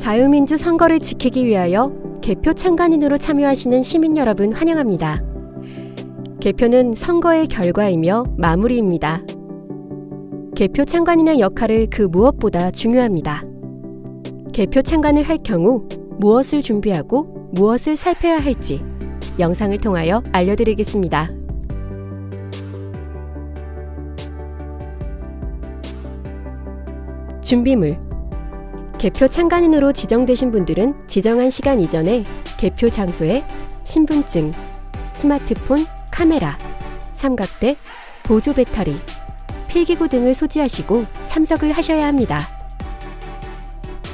자유민주 선거를 지키기 위하여 개표 참관인으로 참여하시는 시민 여러분 환영합니다. 개표는 선거의 결과이며 마무리입니다. 개표 참관인의 역할을 그 무엇보다 중요합니다. 개표 참관을 할 경우 무엇을 준비하고 무엇을 살펴야 할지 영상을 통하여 알려드리겠습니다. 준비물. 개표 참관인으로 지정되신 분들은 지정한 시간 이전에 개표 장소에 신분증, 스마트폰, 카메라, 삼각대, 보조 배터리, 필기구 등을 소지하시고 참석을 하셔야 합니다.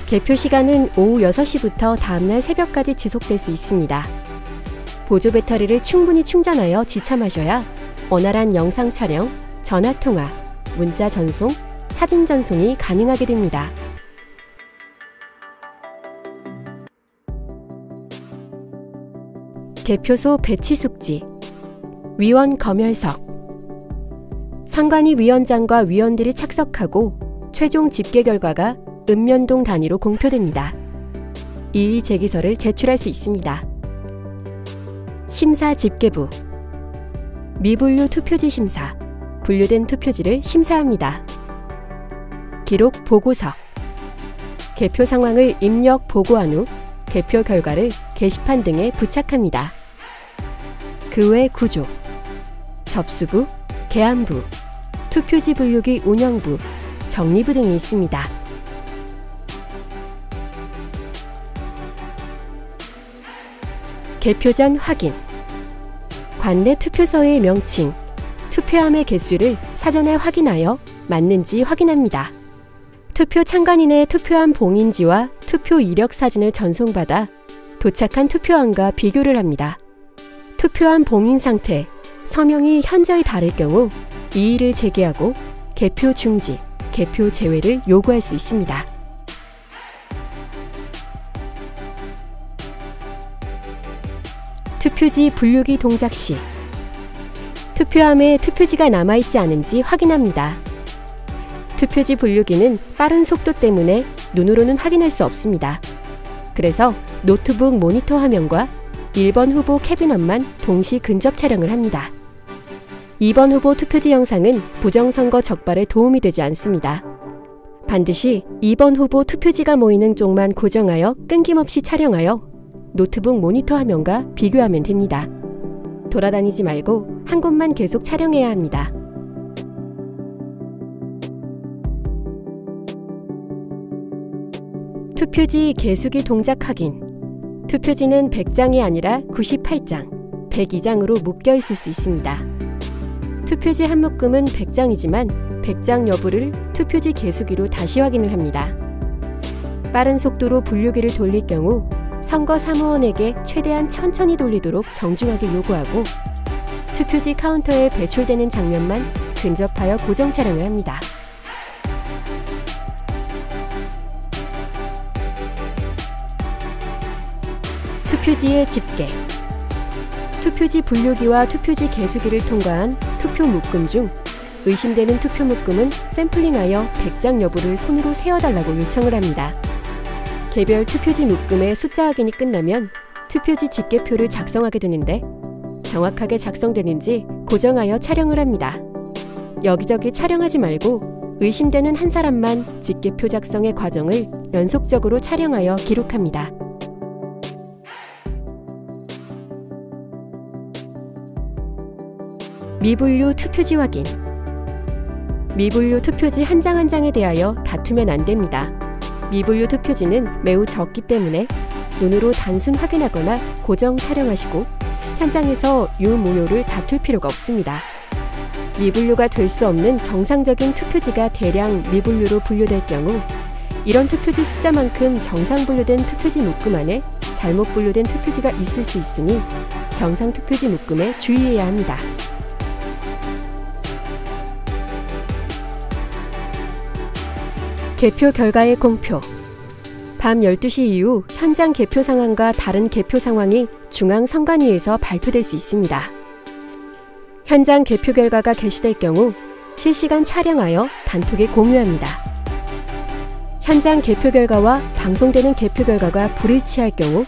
개표 시간은 오후 6시부터 다음날 새벽까지 지속될 수 있습니다. 보조 배터리를 충분히 충전하여 지참하셔야 원활한 영상 촬영, 전화 통화, 문자 전송, 사진 전송이 가능하게 됩니다. 개표소 배치 숙지. 위원 검열석. 선관위 위원장과 위원들이 착석하고 최종 집계 결과가 읍면동 단위로 공표됩니다. 이의 제기서를 제출할 수 있습니다. 심사 집계부. 미분류 투표지 심사. 분류된 투표지를 심사합니다. 기록 보고서. 개표 상황을 입력 보고한 후 개표 결과를 게시판 등에 부착합니다. 그 외 구조. 접수부, 계안부, 투표지 분류기 운영부, 정리부 등이 있습니다. 개표 전 확인. 관내 투표소의 명칭, 투표함의 개수를 사전에 확인하여 맞는지 확인합니다. 투표 참관인의 투표함 봉인지와 투표 이력 사진을 전송받아 도착한 투표함과 비교를 합니다. 투표함 봉인 상태, 서명이 현저히 다를 경우 이의를 제기하고 개표 중지, 개표 제외를 요구할 수 있습니다. 투표지 분류기 동작 시 투표함에 투표지가 남아있지 않은지 확인합니다. 투표지 분류기는 빠른 속도 때문에 눈으로는 확인할 수 없습니다. 그래서 노트북 모니터 화면과 1번 후보 캐비넷만 동시 근접 촬영을 합니다. 2번 후보 투표지 영상은 부정선거 적발에 도움이 되지 않습니다. 반드시 2번 후보 투표지가 모이는 쪽만 고정하여 끊김없이 촬영하여 노트북 모니터 화면과 비교하면 됩니다. 돌아다니지 말고 한 곳만 계속 촬영해야 합니다. 투표지 개수기 동작 확인. 투표지는 100장이 아니라 98장, 102장으로 묶여 있을 수 있습니다. 투표지 한 묶음은 100장이지만 100장 여부를 투표지 개수기로 다시 확인을 합니다. 빠른 속도로 분류기를 돌릴 경우 선거 사무원에게 최대한 천천히 돌리도록 정중하게 요구하고 투표지 카운터에 배출되는 장면만 근접하여 고정 촬영을 합니다. 투표지의 집계. 투표지 분류기와 투표지 개수기를 통과한 투표 묶음 중 의심되는 투표 묶음은 샘플링하여 100장 여부를 손으로 세어달라고 요청을 합니다. 개별 투표지 묶음의 숫자 확인이 끝나면 투표지 집계표를 작성하게 되는데 정확하게 작성되는지 고정하여 촬영을 합니다. 여기저기 촬영하지 말고 의심되는 한 사람만 집계표 작성의 과정을 연속적으로 촬영하여 기록합니다. 미분류 투표지 확인. 미분류 투표지 한 장 한 장에 대하여 다투면 안 됩니다. 미분류 투표지는 매우 적기 때문에 눈으로 단순 확인하거나 고정 촬영하시고 현장에서 유무효를 다툴 필요가 없습니다. 미분류가 될 수 없는 정상적인 투표지가 대량 미분류로 분류될 경우 이런 투표지 숫자만큼 정상 분류된 투표지 묶음 안에 잘못 분류된 투표지가 있을 수 있으니 정상 투표지 묶음에 주의해야 합니다. 개표 결과의 공표. 밤 12시 이후 현장 개표 상황과 다른 개표 상황이 중앙선관위에서 발표될 수 있습니다. 현장 개표 결과가 게시될 경우 실시간 촬영하여 단톡에 공유합니다. 현장 개표 결과와 방송되는 개표 결과가 불일치할 경우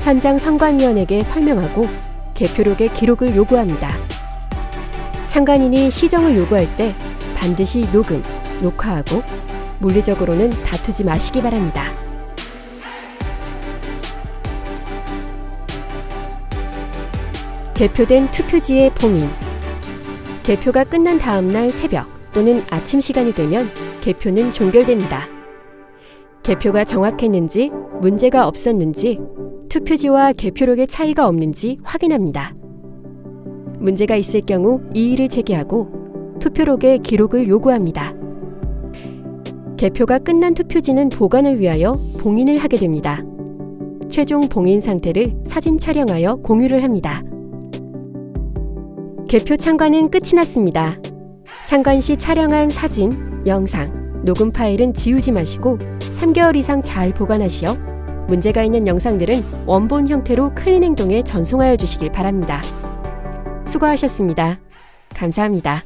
현장 선관위원에게 설명하고 개표록에 기록을 요구합니다. 참관인이 시정을 요구할 때 반드시 녹음, 녹화하고 물리적으로는 다투지 마시기 바랍니다. 개표된 투표지의 봉인. 개표가 끝난 다음날 새벽 또는 아침 시간이 되면 개표는 종결됩니다. 개표가 정확했는지, 문제가 없었는지, 투표지와 개표록에 차이가 없는지 확인합니다. 문제가 있을 경우 이의를 제기하고 투표록에 기록을 요구합니다. 개표가 끝난 투표지는 보관을 위하여 봉인을 하게 됩니다. 최종 봉인 상태를 사진 촬영하여 공유를 합니다. 개표 참관은 끝이 났습니다. 참관 시 촬영한 사진, 영상, 녹음 파일은 지우지 마시고 3개월 이상 잘 보관하시어 문제가 있는 영상들은 원본 형태로 클린 행동에 전송하여 주시길 바랍니다. 수고하셨습니다. 감사합니다.